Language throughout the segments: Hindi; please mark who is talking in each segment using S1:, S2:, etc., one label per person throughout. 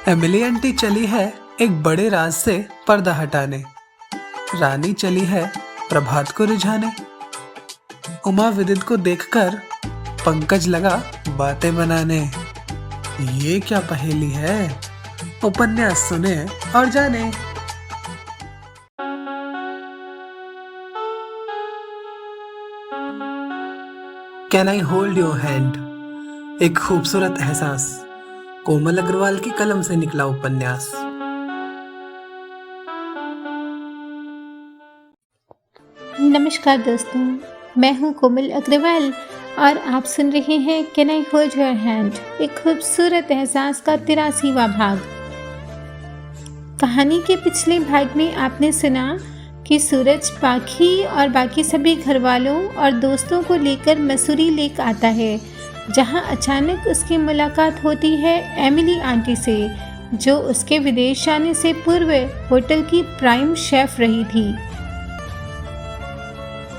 S1: एमिली आंटी चली है एक बड़े राज से पर्दा हटाने। रानी चली है प्रभात को रिझाने। उमा विदित को देखकर पंकज लगा बातें बनाने। ये क्या पहेली है? उपन्यास सुने और जाने। Can I hold your hand? एक खूबसूरत एहसास। कोमल अग्रवाल की कलम से निकला उपन्यास।
S2: नमस्कार दोस्तों, मैं हूं कोमल अग्रवाल और आप सुन रहे हैं can I hold your hand, एक खूबसूरत एहसास का 83वां भाग। कहानी के पिछले भाग में आपने सुना कि सूरज पाखी और बाकी सभी घर वालों और दोस्तों को लेकर मसूरी लेक आता है, जहां अचानक उसकी मुलाकात होती है एमिली आंटी से, जो उसके विदेश जाने से पूर्व होटल की प्राइम शेफ रही थी।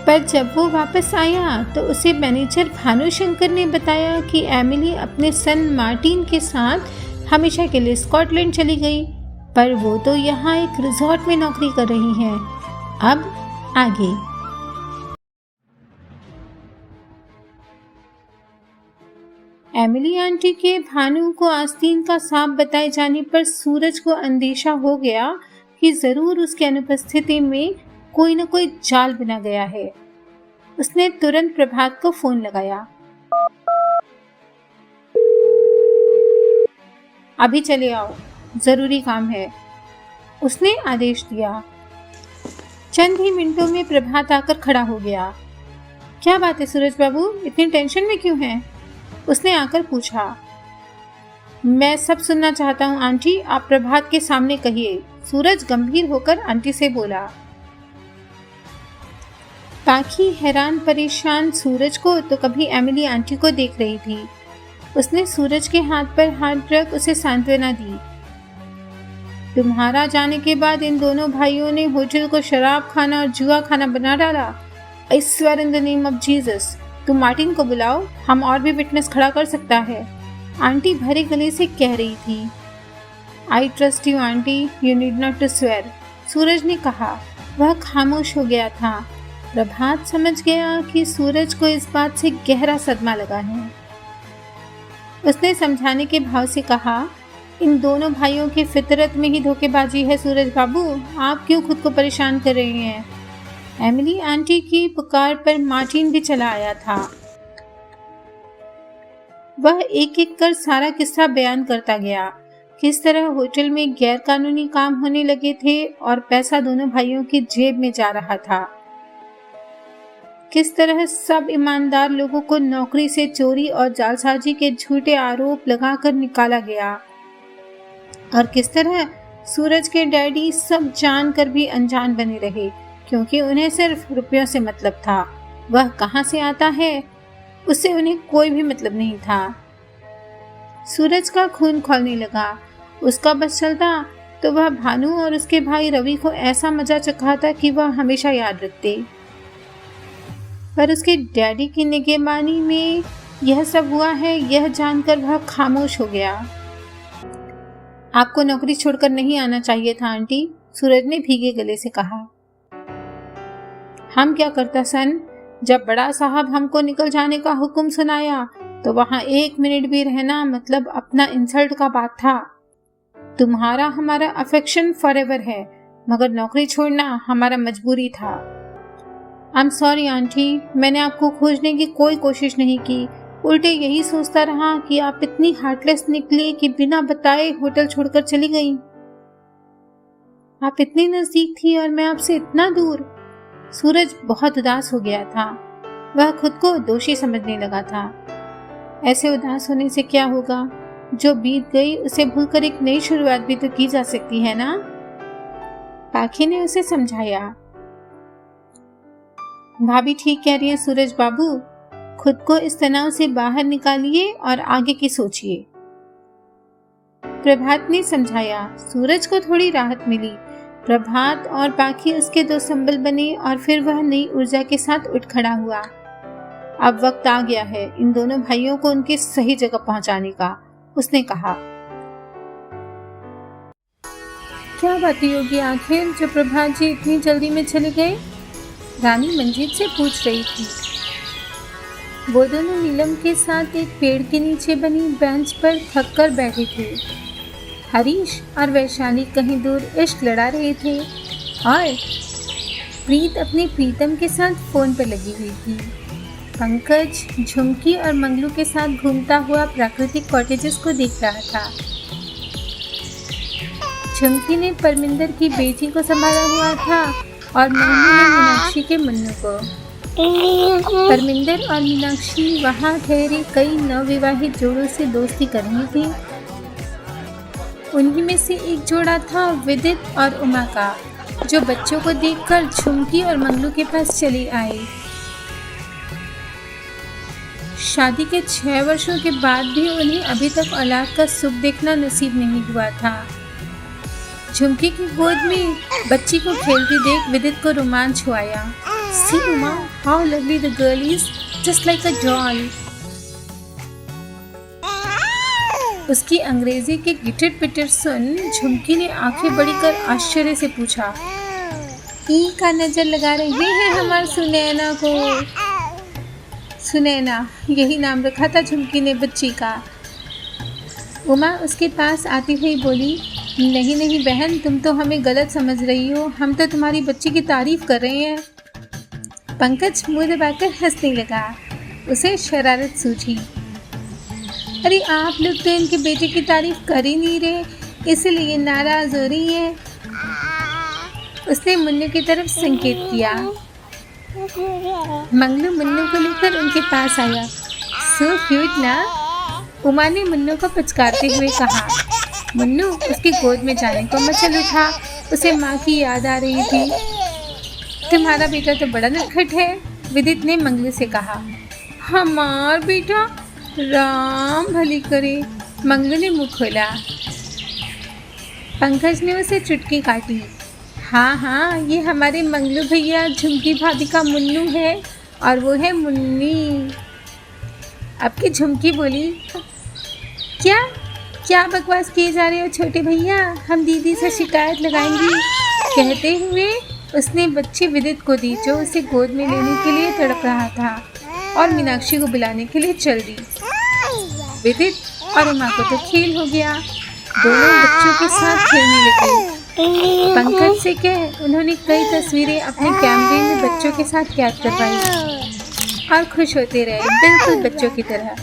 S2: पर जब वो वापस आया तो उसे मैनेजर भानुशंकर ने बताया कि एमिली अपने सन मार्टिन के साथ हमेशा के लिए स्कॉटलैंड चली गई, पर वो तो यहाँ एक रिजॉर्ट में नौकरी कर रही हैं। अब आगे। एमिली आंटी के भानु को आस्तीन का सांप बताए जाने पर सूरज को अंदेशा हो गया कि जरूर उसकी अनुपस्थिति में कोई न कोई जाल बना गया है। उसने तुरंत प्रभात को फोन लगाया। अभी चले आओ, जरूरी काम है, उसने आदेश दिया। चंद ही मिनटों में प्रभात आकर खड़ा हो गया। क्या बात है सूरज बाबू, इतनी टेंशन में क्यों हैं? उसने आकर पूछा। मैं सब सुनना चाहता हूँ आंटी, आप प्रभात के सामने कहिए, सूरज गंभीर होकर आंटी से बोला। पाखी हैरान परेशान सूरज को तो कभी एमिली आंटी को देख रही थी। उसने सूरज के हाथ पर हाथ रख उसे सांत्वना दी। तुम्हारा जाने के बाद इन दोनों भाइयों ने होटल को शराब खाना और जुआ खाना बना डाला। I swear in the name of Jesus, तुम मार्टिन को बुलाओ, हम और भी विटनेस खड़ा कर सकता है, आंटी भरे गले से कह रही थी। I trust you aunty, you need not to swear, Suraj ने कहा। वह खामोश हो गया था। प्रभात समझ गया कि सूरज को इस बात से गहरा सदमा लगा है। उसने समझाने के भाव से कहा, इन दोनों भाइयों की फितरत में ही धोखेबाजी है सूरज बाबू, आप क्यों खुद को परेशान कर रहे हैं? एमिली आंटी की पुकार पर मार्टिन भी चला आया था। वह एक एक कर सारा किस्सा बयान करता गया, किस तरह होटल में गैर कानूनी काम होने लगे थे और पैसा दोनों भाइयों की जेब में जा रहा था, किस तरह सब ईमानदार लोगों को नौकरी से चोरी और जालसाजी के झूठे आरोप लगाकर निकाला गया, और किस तरह सूरज के डैडी सब जानकर भी अनजान बने रहे, क्योंकि उन्हें सिर्फ रुपयों से मतलब था। वह कहां से आता है उससे उन्हें कोई भी मतलब नहीं था। सूरज का खून खौलने लगा। उसका बस चलता तो वह भानु और उसके भाई रवि को ऐसा मजा चखाता कि वह हमेशा याद रखते, पर उसके डैडी की निगहबानी में यह सब हुआ है, यह जानकर वह खामोश हो गया। आपको नौकरी छोड़कर नहीं आना चाहिए था आंटी, सूरज ने भीगे गले से कहा। हम क्या करता सन, जब बड़ा साहब हमको निकल जाने का हुक्म सुनाया तो वहां 1 मिनट भी रहना मतलब अपना इंसल्ट का बात था। तुम्हारा हमारा अफेक्शन फॉरएवर है, मगर नौकरी छोड़ना हमारा मजबूरी था। आई एम सॉरी आंटी, मैंने आपको खोजने की कोई कोशिश नहीं की, उल्टे यही सोचता रहा कि आप इतनी हार्टलेस निकली कि बिना बताए होटल छोड़कर चली गई। आप इतनी नजदीक थी और मैं आपसे इतना दूर। सूरज बहुत उदास हो गया था। वह खुद को दोषी समझने लगा था। ऐसे उदास होने से क्या होगा, जो बीत गई उसे भूलकर एक नई शुरुआत भी तो की जा सकती है ना? पाखी ने उसे समझाया। भाभी ठीक कह रही है सूरज बाबू, खुद को इस तनाव से बाहर निकालिए और आगे की सोचिए, प्रभात ने समझाया। सूरज को थोड़ी राहत मिली। प्रभात और पाखी उसके दो संबल बने और फिर वह नई ऊर्जा के साथ उठ खड़ा हुआ। अब वक्त आ गया है इन दोनों भाइयों को उनकी सही जगह पहुंचाने का, उसने कहा। क्या बात होगी आखिर जो प्रभात जी इतनी जल्दी में चले गए? रानी मंजीत से पूछ रही थी। वो दोनों नीलम के साथ एक पेड़ के नीचे बनी बेंच पर थक कर बैठे थे। हरीश और वैशाली कहीं दूर इश्क लड़ा रहे थे और प्रीत अपने प्रीतम के साथ फोन पर लगी हुई थी। पंकज झुमकी और मंगलू के साथ घूमता हुआ प्राकृतिक कॉटेजेस को देख रहा था। झुमकी ने परमिंदर की बेटी को संभाला हुआ था और मंगलू ने मीनाक्षी के मुन्नू को। परमिंदर और मीनाक्षी वहां ठहरे कई नवविवाहित जोड़ों से दोस्ती कर रही थी। उन्हीं में से एक जोड़ा था विदित और उमा का, जो बच्चों को देखकर झुमकी और मंगलू के पास चले आए। शादी के 6 वर्षों के बाद भी उन्हें अभी तक औलाद का सुख देखना नसीब नहीं हुआ था। झुमकी की गोद में बच्ची को खेलती देख विदित को रोमांच हुआ। See Uma, how lovely the girl is, just like a doll. उसकी अंग्रेजी के गिटर पिटर सुन झुमकी ने आंखें बड़ी कर आश्चर्य से पूछा, ई का नजर लगा रहे हैं हमारे सुनैना को? सुनैना, यही नाम रखा था झुमकी ने बच्ची का। उमा उसके पास आती हुई बोली, नहीं नहीं बहन, तुम तो हमें गलत समझ रही हो, हम तो तुम्हारी बच्ची की तारीफ कर रहे हैं। पंकज मुंह दबाकर हंसने लगा। उसे शरारत सूझी। अरे आप लोग तो इनके बेटे की तारीफ कर ही नहीं रहे, इसलिए नाराज हो रही है। उसने मुन्नू की तरफ संकेत किया। मंगलू मुन्नू को लेकर उनके पास आया। सो क्यूट ना, उमा ने मुन्नू को पुचकारते हुए कहा। मुन्नू उसकी गोद में जाने को मचल उठा। उसे माँ की याद आ रही थी। तुम्हारा बेटा तो बड़ा नटखट है, विदित ने मंगलू से कहा। हमार बेटा? राम भली करे, मंगलू ने मुँह खोला। पंकज ने उसे चुटकी काटी। हाँ हाँ, ये हमारे मंगलू भैया झुमकी भाभी का मुन्नू है और वो है मुन्नी। अब की झुमकी बोली, क्या क्या बकवास किए जा रहे हो छोटे भैया, हम दीदी से शिकायत लगाएंगी। कहते हुए उसने बच्ची विदित को दी, जो उसे गोद में लेने के लिए तड़प रहा था, और मीनाक्षी को बुलाने के लिए चल दी। विदित और उमा को तो खेल हो गया, दोनों बच्चों के साथ खेलने लगे। पंकज से कह, उन्होंने कई तस्वीरें अपने कैमरे में बच्चों के साथ कैद करवाई और खुश होते रहे, बिल्कुल बच्चों की तरह।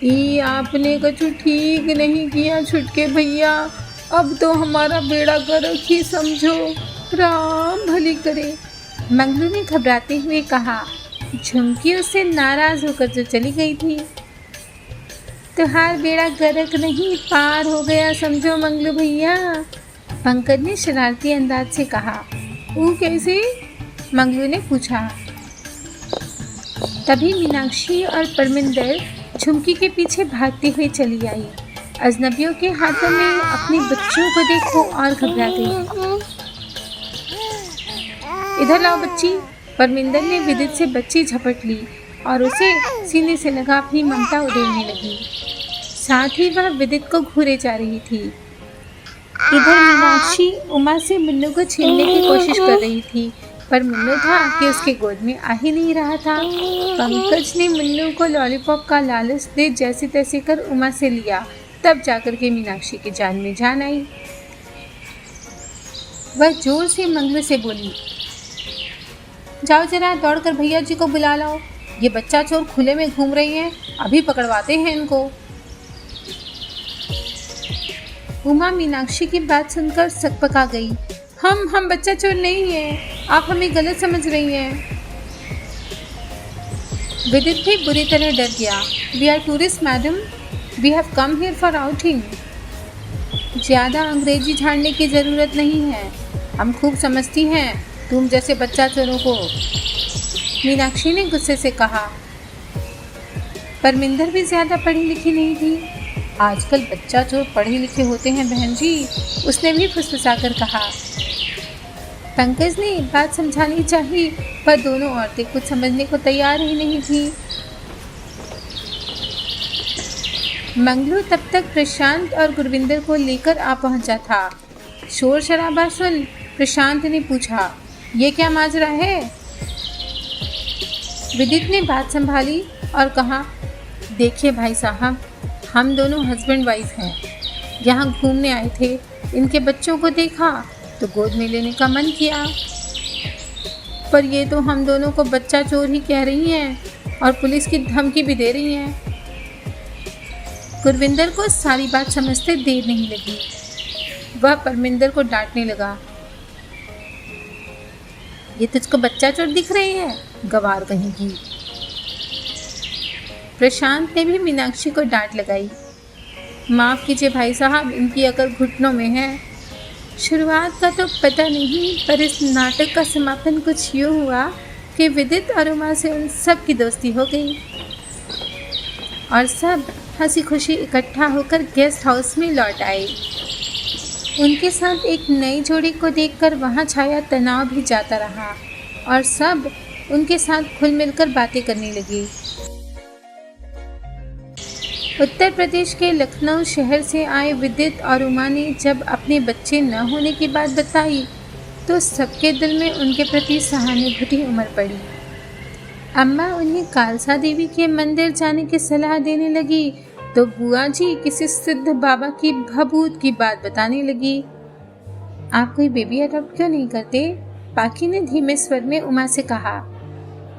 S2: ये आपने कुछ ठीक नहीं किया छुटके भैया, अब तो हमारा बेड़ा गर्क ही समझो, राम भली करे, मंगलू ने घबराते हुए कहा। झुमकी उससे नाराज होकर जो चली गई थी। तुहार बेड़ा गर्क नहीं, पार हो गया समझो मंगलू भैया, पंकज ने शरारती अंदाज से कहा। वो कैसे? मंगलू ने पूछा। तभी मीनाक्षी और परमिंदर झुमकी के पीछे भागती हुई चली आई। अजनबियों के हाथों में अपने बच्चों को देख वो और घबरा गई। इधर लाओ बच्ची, परमिंदर ने विदित से बच्ची झपट ली और उसे सीने से लगा अपनी ममता उड़ेलने लगी। साथ ही वह विदित को घूरे जा रही थी। इधर मीनाक्षी उमा से मुन्नू को छीनने की कोशिश कर रही थी, पर मुन्नू था कि उसके गोद में आ ही नहीं रहा था। पंकज ने मुन्नू को लॉलीपॉप का लालच दे जैसे तैसे कर उमा से लिया, तब जाकर के मीनाक्षी की जान में जान आई। वह जोर से मंगलू से बोली, जाओ जरा दौड़कर भैया जी को बुला लाओ, ये बच्चा चोर खुले में घूम रही हैं, अभी पकड़वाते हैं इनको। उमा मीनाक्षी की बात सुनकर सकपका गई। हम बच्चा चोर नहीं है, आप हमें गलत समझ रही हैं। विदित भी बुरी तरह डर गया। We are tourist madam, we have come here for outing. ज़्यादा अंग्रेजी झाड़ने की ज़रूरत नहीं है, हम खूब समझती हैं तुम जैसे बच्चा चोरों को, मीनाक्षी ने गुस्से से कहा। परमिंदर भी ज़्यादा पढ़ी लिखी नहीं थी। आजकल बच्चा चोर पढ़े लिखे होते हैं बहन जी, उसने भी फुसफुसाकर कहा। पंकज ने बात समझानी चाहिए, पर दोनों औरतें कुछ समझने को तैयार ही नहीं थी। मंगलू तब तक प्रशांत और गुरविंदर को लेकर आ पहुंचा था। शोर शराबा सुन प्रशांत ने पूछा, ये क्या माजरा है? विदित ने बात संभाली और कहा, देखिए भाई साहब, हम दोनों हस्बैंड वाइफ हैं। यहाँ घूमने आए थे, इनके बच्चों को देखा तो गोद में लेने का मन किया, पर ये तो हम दोनों को बच्चा चोर ही कह रही हैं और पुलिस की धमकी भी दे रही हैं। गुरविंदर को सारी बात समझते देर नहीं लगी। वह परमिंदर को डांटने लगा, ये तुझको बच्चा चोर दिख रही है, गवार कहीं की। प्रशांत ने भी मीनाक्षी को डांट लगाई, माफ़ कीजिए भाई साहब, इनकी अकल घुटनों में है। शुरुआत का तो पता नहीं, पर इस नाटक का समापन कुछ यूँ हुआ कि विदित और उमा से उन सब की दोस्ती हो गई और सब हंसी खुशी इकट्ठा होकर गेस्ट हाउस में लौट आए। उनके साथ एक नई जोड़ी को देखकर वहाँ छाया तनाव भी जाता रहा और सब उनके साथ खुल मिलकर बातें करने लगे। उत्तर प्रदेश के लखनऊ शहर से आए विदित और उमा ने जब अपने बच्चे न होने की बात बताई तो सबके दिल में उनके प्रति सहानुभूति उमड़ पड़ी। अम्मा उन्हें कालसा देवी के मंदिर जाने की सलाह देने लगी तो बुआ जी किसी सिद्ध बाबा की भभूत की बात बताने लगी। आप कोई बेबी अडॉप्ट क्यों नहीं करते? पाखी ने धीमे स्वर में उमा से कहा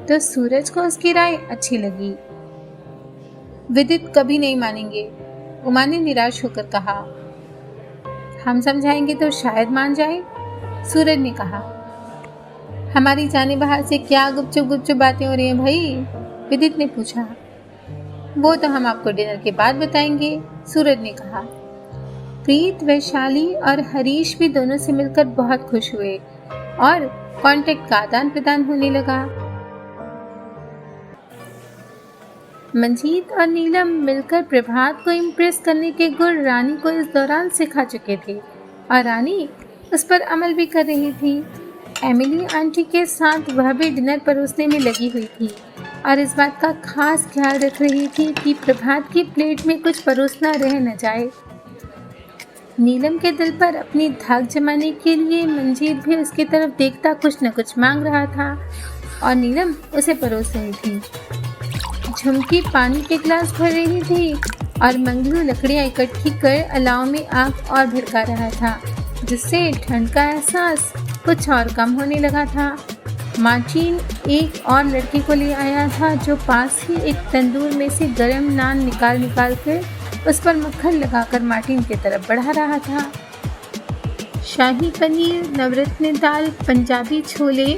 S2: तो सूरज को उसकी राय अच्छी लगी। विदित कभी नहीं मानेंगे, उमा ने निराश होकर कहा। हम समझाएंगे तो शायद मान जाए, सूरज ने कहा। हमारी जाने बाहर से क्या गुपचुप गुपचुप बातें हो रही हैं भाई? विदित ने पूछा। वो तो हम आपको डिनर के बाद बताएंगे, सूरज ने कहा। प्रीत, वैशाली और हरीश भी दोनों से मिलकर बहुत खुश हुए और कांटेक्ट का आदान प्रदान होने लगा। मंजीत और नीलम मिलकर प्रभात को इम्प्रेस करने के गुण रानी को इस दौरान सिखा चुके थे और रानी उस पर अमल भी कर रही थी। एमिली आंटी के साथ वह भी डिनर परोसने में लगी हुई थी और इस बात का खास ख्याल रख रही थी कि प्रभात की प्लेट में कुछ परोसना रह न जाए। नीलम के दिल पर अपनी धाक जमाने के लिए मंजीत भी उसकी तरफ देखता कुछ न कुछ मांग रहा था और नीलम उसे परोस रही थी। झुमकी पानी के गिलास भर रही थी और मंगलू लकड़ियां इकट्ठी कर अलाव में आग और भड़का रहा था, जिससे ठंड का एहसास कुछ और कम होने लगा था। मार्टिन एक और लड़के को ले आया था जो पास ही एक तंदूर में से गर्म नान निकाल कर उस पर मक्खन लगाकर मार्टिन की तरफ बढ़ा रहा था। शाही पनीर, नवरत्न दाल, पंजाबी छोले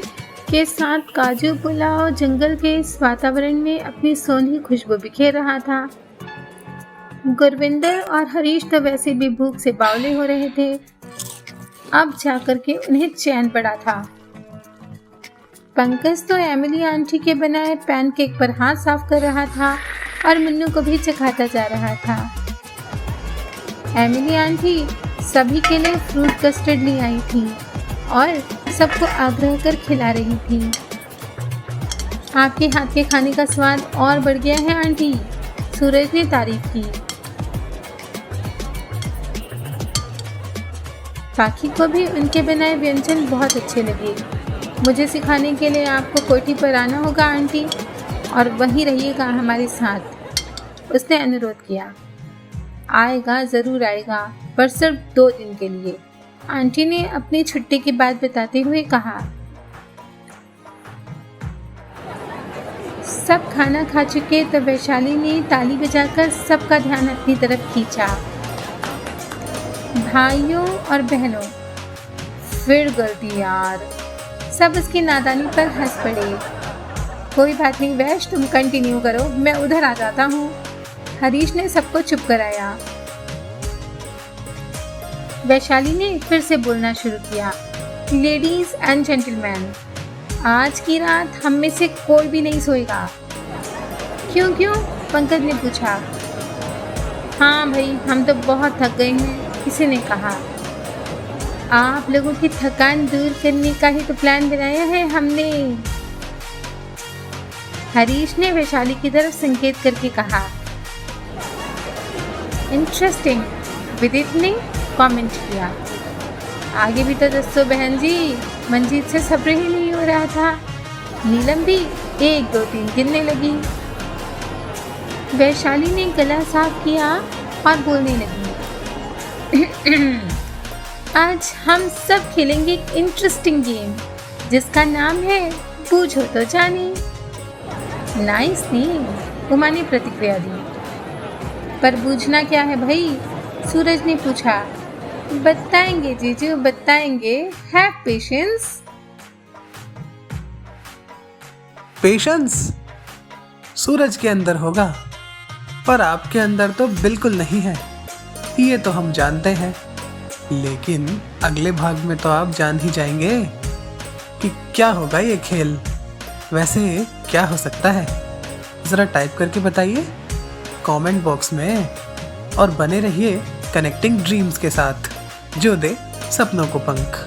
S2: के साथ काजू पुलाव जंगल के इस वातावरण में अपनी सोंधी खुशबू बिखेर रहा था। गुरविंदर और हरीश तो वैसे भी भूख से बावले हो रहे थे। अब जाकर के उन्हें चैन पड़ा था। पंकज तो एमिली आंटी के बनाए पैनकेक पर हाथ साफ कर रहा था और मुन्नू को भी चखाता जा रहा था। एमिली आंटी सभी के लिए फ्रूट कस्टर्ड ले आई थी और सबको आग्रह कर खिला रही थी। आपके हाथ के खाने का स्वाद और बढ़ गया है आंटी, सूरज ने तारीफ की। पाखी को भी उनके बनाए व्यंजन बहुत अच्छे लगे। मुझे सिखाने के लिए आपको कोठी पर आना होगा आंटी और वहीं रहिएगा हमारे साथ, उसने अनुरोध किया। आएगा, ज़रूर आएगा, पर सिर्फ 2 दिन के लिए, आंटी ने अपनी छुट्टी की बात बताते हुए कहा। सब खाना खा चुके तो वैशाली ने ताली बजाकर सबका ध्यान अपनी तरफ खींचा। भाइयों और बहनों, फिर गलती यार, सब उसकी नादानी पर हंस पड़े। कोई बात नहीं वैश, तुम कंटिन्यू करो, मैं उधर आ जाता हूँ, हरीश ने सबको चुप कराया। वैशाली ने फिर से बोलना शुरू किया। लेडीज एंड जेंटलमैन, आज की रात हम में से कोई भी नहीं सोएगा। क्यों? पंकज ने पूछा। हाँ भाई, हम तो बहुत थक गए हैं, किसी ने कहा। आप लोगों की थकान दूर करने का ही तो प्लान बनाया है हमने, हरीश ने वैशाली की तरफ संकेत करके कहा। इंटरेस्टिंग, विदित ने कमेंट किया। आगे भी तो दसो बहन जी, मंजीत से सब्र ही नहीं हो रहा था। नीलम भी 1 2 3 गिनने लगी। वैशाली ने गला साफ किया और बोलने लगी, आज हम सब खेलेंगे एक इंटरेस्टिंग गेम जिसका नाम है बूझो तो जानी। नाइस नेम, उमा ने प्रतिक्रिया दी। पर बूझना क्या है भाई? सूरज ने पूछा। बताएंगे जीजू, बताएंगे, हैव पेशेंस।
S1: पेशेंस सूरज के अंदर होगा, पर आपके अंदर तो बिल्कुल नहीं है, ये तो हम जानते हैं। लेकिन अगले भाग में तो आप जान ही जाएंगे कि क्या होगा ये खेल। वैसे क्या हो सकता है, ज़रा टाइप करके बताइए कमेंट बॉक्स में। और बने रहिए कनेक्टिंग ड्रीम्स के साथ, जो दे सपनों को पंख।